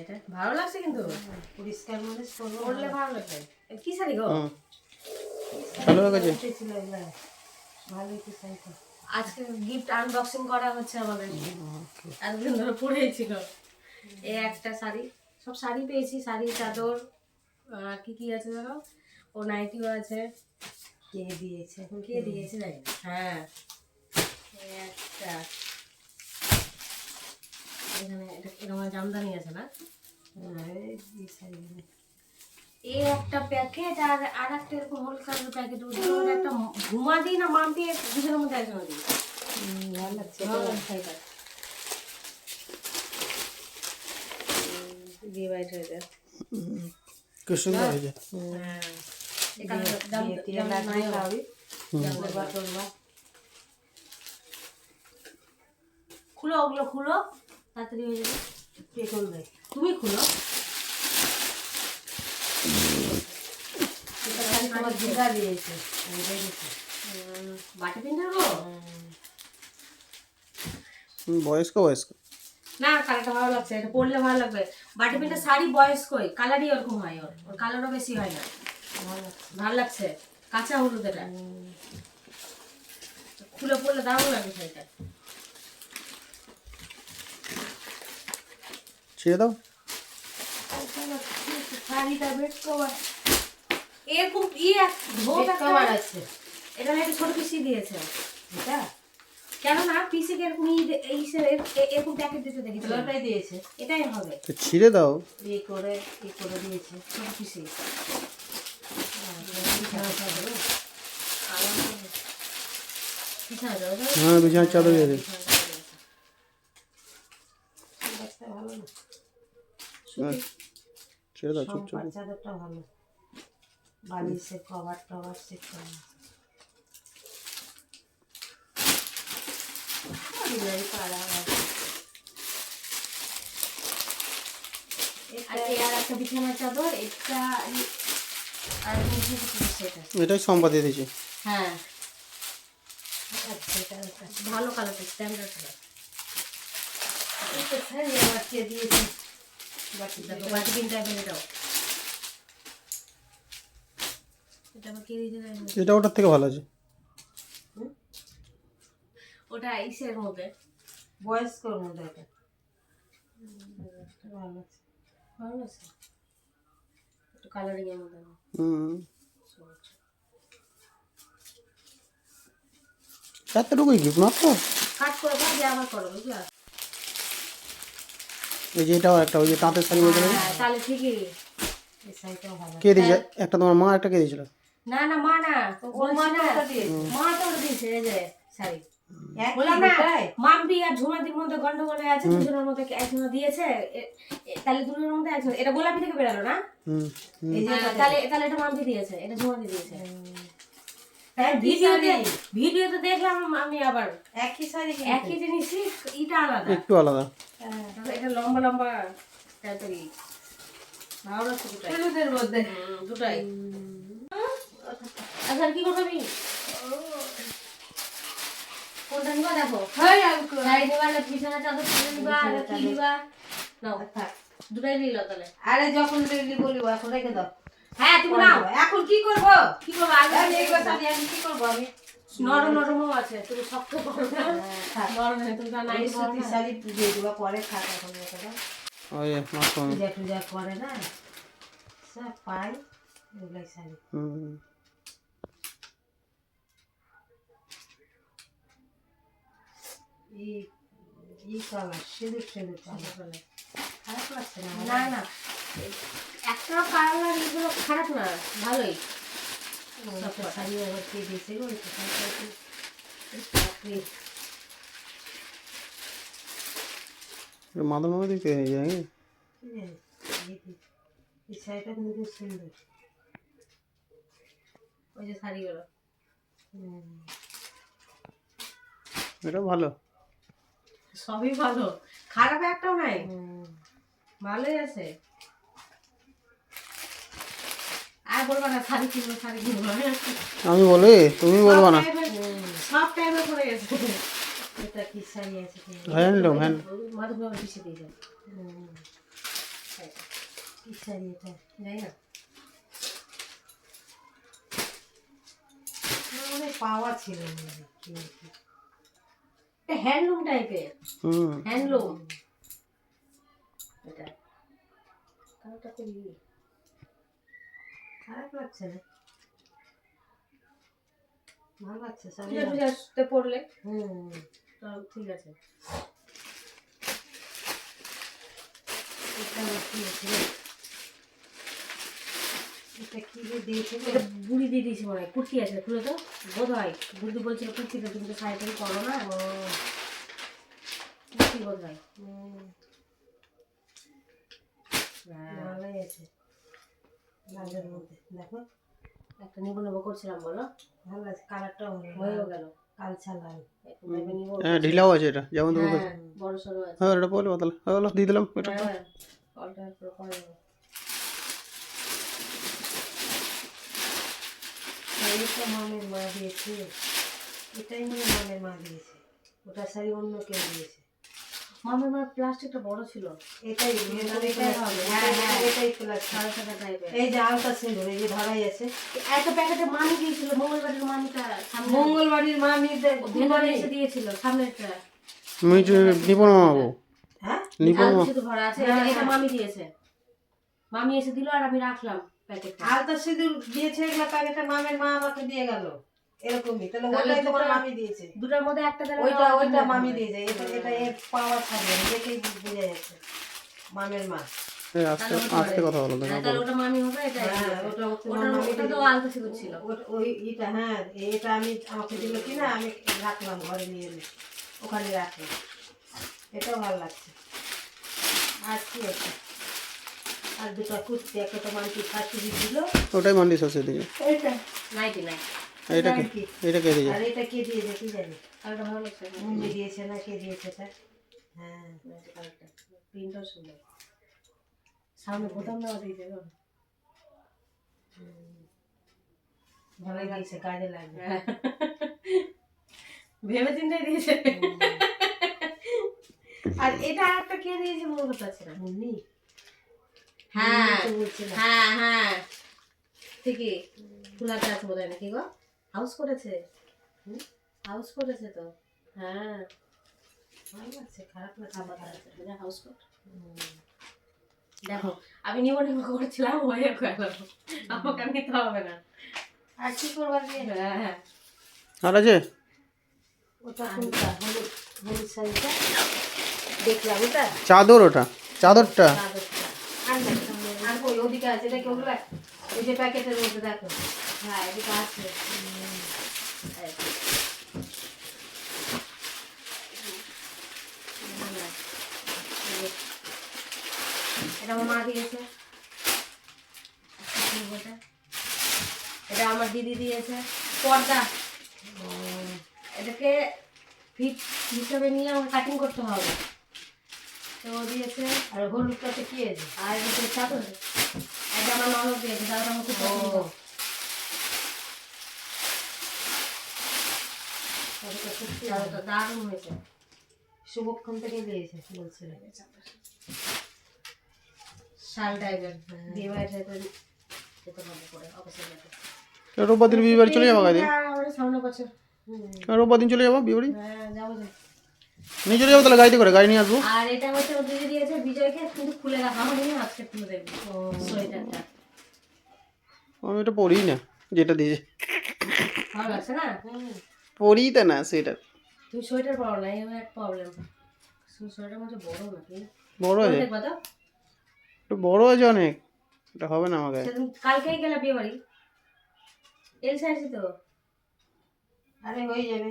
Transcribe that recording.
শাড়িটা ভালো লাগছে কিন্তু পরিষ্কার মানে পরলে ভালো লাগবে। কি শাড়ি গো? ভালো লাগছে। ভালোই তো শাড়িটা। আজকে গিফট আনবক্সিং করা হচ্ছে আমাদের। এতদিন ধরে পরেই ছিল। এই একটা শাড়ি, সব শাড়ি পেয়েছি, শাড়ি চাদর কি কি আছে জানো, ও নাইটিও আছে। কে দিয়েছে এখন কে দিয়েছে জানি না। হ্যাঁ এই একটা এখানে এরকম জামদানি আছে না, এই শাড়িগুলো এই একটা প্যাকেট আর আর একটা এরকম হলুদ কালারের প্যাকেট, ওটা একটা ঘুমা দিই না মাম দিয়ে দুজনের মধ্যে একসঙ্গে দিই। ভালো লাগছে ভালো লাগে শাড়িটা, দিয়ে বাইট হয়ে যায়। কি সুন্দর হয়েছে। হ্যাঁ এখানে দাম নাই হবে। খুলো ওগুলো খুলো, তাড়াতাড়ি হয়ে যাবে। কে করবে? তুমি খুলো। তোমার দিদা দিয়েছে বাটি প্রিন্টার গো? বয়স্ক বয়স্ক না কালারটা ভালো লাগছে, এটা পরলে ভালো লাগবে। বাটি প্রিন্টার শাড়ি বয়স্কই, কালারই ওরকম হয়, ওর কালারও বেশি হয় না। ভালো লাগছে, কাঁচা হলুদ এটা। খুলে পরলে দারুণ লাগবে শাড়িটা। ছেড়ে দাও। শাড়িটা বেড কভার এরকম ধোপ কভার আছে এটা একটা ছোট পিসি দিয়েছে। এটা কেন না পিসি এরকম এরকম প্যাকেট দিতে দেখেছি, ওটাই দিয়েছে। এটাই হবে। তো ছিঁড়ে দাও। এই করে দিয়েছে ছোট পিসি হ্যাঁ বিছানার চাদর দিয়ে দে। ভালো না ছেড়ে দাও চুপ চুপ। সম্পার চাদরটা ভালো, বালিশের কভার টভার সেট করা আর একটা বিছানার চাদর, এটা আর সেটা। এটাই সম্পা দিয়ে দিয়েছি। হ্যাঁ ভালো কালারটা, স্ট্যান্ডার্ড কালার। আবার কে দিয়েছে? দেখো বাটি পিন টাইপের এটাও, এটা আবার কে দিতে জানি না। এটা ওটার থেকে ভালো আছে। ওটা ইসের মধ্যে বয়স্কর মধ্যে এটা ভালো আছে। ভালো আছে, একটু কালারিং এর মধ্যে। এতটুকুই গিফট মাত্র। কাট করে দাও, দিয়ে আবার করো বুঝলা। এই যে এটাও একটা ওই যে তাঁতের শাড়ি মধ্যে হ্যাঁ তাহলে ঠিকই। এই শাড়িটাও ভালো। কে দিয়েছে? একটা তোমার মা, একটা কে দিয়েছিল? না না মা না, ওর মা বলছি না, তো ওটা দিয়েছে। মা তো ওটা দিয়েছে। এই যে শাড়ি একই বললাম না, দুটাই? মাম্পি আর ঝুমাদির মধ্যে গন্ডগোল হয়ে আছে, দুজনের মধ্যে একজনে দিয়েছে, তাহলে দুজনের মধ্যে একজন। এটা গোলাপি থেকে বেরালো না, হুম এই যে তাহলে তাহলে এটা মাম্পি দিয়েছে, এটা ঝুমাদি দিয়েছে। তাই ভিডিওতে দেখলাম আমি আবার একই শাড়ি একই জিনিসই, এটা আলাদা। একটু আলাদা। এটা লম্বা লম্বা টাইপের। ভালো লাগছে দুটাই, হলুদের মধ্যে দুটাই। আচ্ছা কি করবো আমি, কোনটা নিবা দেখো। শাড়ি নিবা না বিছানা চাদর কিনে নিবা না কি নিবা? নাও দুটাই নিল তাহলে। আরে যখন বলিব এখন রেখে দাও। হ্যাঁ তুমি নাও। এখন কি করবো? কি করবো আগে আমি এই কথা দিয়ে আমি কি করবো? আমি নরম নরমও আছে, তুমি শক্ত করো না। নরম হয়ে তুমি নাই এই সুতি শাড়ি দিয়ে দেবো পরে থাক এখন রেখে দাও। ওই মাত্র পূজা টুজা করে না সব পাই ওগুলাই শাড়ি। এই কালার সিঁদুর সিঁদুর কালার খারাপ লাগছে না? না না একটা কালার এগুলো খারাপ না, ভালোই। সব শাড়ি আবার কে দিয়েছে গো? মাদন মামা দিতে যায়। এই শাড়িটা কিন্তু খুব সুন্দর। ওই যে শাড়িগুলো এটা ভালো। সবই ভালো, খারাপ একটাও নাই, ভালোই আছে। আর বলবা না শাড়ি কিনবো শাড়ি কিনবো, আমি বলি তুমি বলবা না। সব টাইমে পড়ে গেছে। এটা কি শাড়ি আছে? হ্যান্ডলুম হ্যান্ড মাধব বাবা পিছিয়ে দিয়েছে। কি শাড়ি এটা? জানি না আমার মনে হয় পাওয়া ছিল মনে হয়, কি আর কি। এটা হ্যান্ডলুম টাইপের, হুম হ্যান্ডলুম এটা। কালারটা খুবই খারাপ লাগছে না, ভালো লাগছে শাড়ি। পূজা টুজাতে পরলে হুম, তো ঠিক আছে। এটা আবার কি আছে রে? এটা কি যে দিয়েছিল? এটা বুড়ি দিয়ে দিয়েছি মনে হয়, কুর্তি আছে খুলে তো বোধ হয়। বুদ্ধি বলছিল কুর্তিটা, তুমি তো শাড়ি টাড়ি করো না, ও, কুর্তি বোধ হয়। হুম, হ্যাঁ, ভালোই আছে লালের মধ্যে, দেখো একটা নিবো নেবো করছিলাম বলো, ভালো আছে, কালারটাও হয়েও গেল। কালচা লাল। এখন ভেবে নিবো। হ্যাঁ ঢিলাও আছে এটা, যেমন তুমি হ্যাঁ, বড় সড়ো আছে। হ্যাঁ এটা বলে বাতালে হলো দিয়ে দিলাম এটা। হ্যাঁ, অল্টার করে করা যাবে। শাড়িটা মামের মা দিয়েছে, এটাই মনে হয় মামের মা দিয়েছে, ওটা শাড়ি অন্য কেউ দিয়েছে। মামের মার প্লাস্টিকটা বড় ছিল, এটাই এটাই হবে। হ্যাঁ হ্যাঁ, এটাই প্লাস। সাড়ে সাদা টাইপের। এই যে আলতা সিঁদুর, এই যে ধরাই আছে। একটা প্যাকেটে মামি দিয়েছিল, মঙ্গলবারের মামিটা সামনে মঙ্গলবাড়ির মা মেয়েদের ভেতরে এসে দিয়েছিল, সামনেরটা। আমি নিব না মামাবো, হ্যাঁ, নিব আলু না। শুধু ভরা আছে, হ্যাঁ, এটা হ্যাঁ। মামি দিয়েছে। মামি এসে দিল আর আমি রাখলাম প্যাকেটটা। আলতা সিঁদুর দিয়েছে, এগুলা প্যাকেটটা মামের মা আমাকে দিয়ে গেল, এরকমই। তাহলে তাহলে ওটাই তোমার দুটো- মামি দিয়েছে, দুটার মধ্যে একটা দিলে ওইটা মামি দিয়েছে। এটা এর পাওয়ার থাকে, দেখেই বোঝা যাচ্ছে মামের মা। এই আস্তে আস্তে কথা বলো দেখো। তাহলে ওটা মামি হবে, এটা হ্যাঁ, ওটা তো আলতা সিঁদুর ছিল। ওই এটা, হ্যাঁ, এটা আমি আমাকে দিল কি না, আমি রাখলাম ঘরে নিয়ে এনে, ওখানে রাখলাম। এটাও ভালো লাগছে। আর কি আছে? আর দুটো কুর্তি, একটা তো মানকি শাশুড়ি দিল। ওটাই মান্ডিস আছে এদিকে। এইটা নাইটি নাই, এইটা কে, কি? এইটা কে দিয়েছে? আর এটা কে দিয়েছে কি জানি, কালারটা ভালো লাগছে। মুন্ডি দিয়েছে না কে দিয়েছে এটা? হ্যাঁ, কালারটা প্রিন্টও সুন্দর, সামনে বোতাম দেওয়া দিয়েছে গো। ভালোই দিয়েছে, কাজে লাগবে। ভেবে চিন্তাই দিয়েছে। আর এটা আরেকটা কে দিয়েছে মনে করতে পারছি না। মুন্নি হ্যাঁ তো বলছিলাম। হ্যাঁ হ্যাঁ, ঠিকই। ফুলাটা আছে বোধ হয় নাকি গো, হাউস করেছে। হাউস করেছে তো, হ্যাঁ। ভালো লাগছে, খারাপ লাগছে খাবার না। আছে, হাউস কোট। দেখো আমি নিবো নিবো করছিলাম, হয়ে গেল। আমাকে আর নিতে হবে না। আর কি করবার দিয়ে? হ্যাঁ হ্যাঁ, আর আছে? ওটা কোনটা? হলুদ হলুদ শাড়িটা দেখলাম, ওটা চাদর, ওটা চাদরটা। চাদরটা। আর না, আর কই ওদিকে আছে, এটা কি ওগুলা? ওই যে প্যাকেটের মধ্যে দেখো। হ্যাঁ এদিকে আছে। এই যে। এটা আমার মা দিয়েছে, এটা আমার দিদি দিয়েছে। পর্দা, এটাকে ফিট হিসাবে নিয়ে আমার কাটিং করতে হবে, তো ও দিয়েছে। আর হলুদটাতে কি আছে? আর এটা চাদর, এটা আমার ননদ দিয়েছে, চাদর আমার খুব পছন্দ। ওটা সত্যি চাদরটা দারুণ হয়েছে। শুভক্ষণ থেকে দিয়েছে বলছিল। শাল টাইপের বিয়ে বাড়ি টাইপের যেতে হবে করে অবশ্যই যাবে। রোববার দিন বিয়ে বাড়ি চলে যাবো কাজে। আমাদের সামনে বছর রোববার দিন চলে যাবো বিয়ে বাড়ি, হ্যাঁ যাবো যে। নিয়ে চলে যাবো তাহলে, গাড়িতে করে গাড়ি নিয়ে আসবো। আর এটা হচ্ছে ও দিদি দিয়েছে বিজয়কে, কিন্তু খুলে রাখা আমার নিয়ে আজকে খুলে দেখবি সোয়েটারটা। আমি এটা পড়ি না, যেটা দিয়েছে ভালো লাগছে না? পড়ি তা না সেটা। তুমি সোয়েটার পাও না, এবার এক প্রবলেম। সোয়েটার মধ্যে বড় নাকি? বড় আছে, দেখবা তো, একটু বড় আছে অনেক, এটা হবে না আমাকে। সেদিন কালকেই গেলে বিয়ে বাড়ি, এল সাইজই তো। আরে হয়ে যাবে।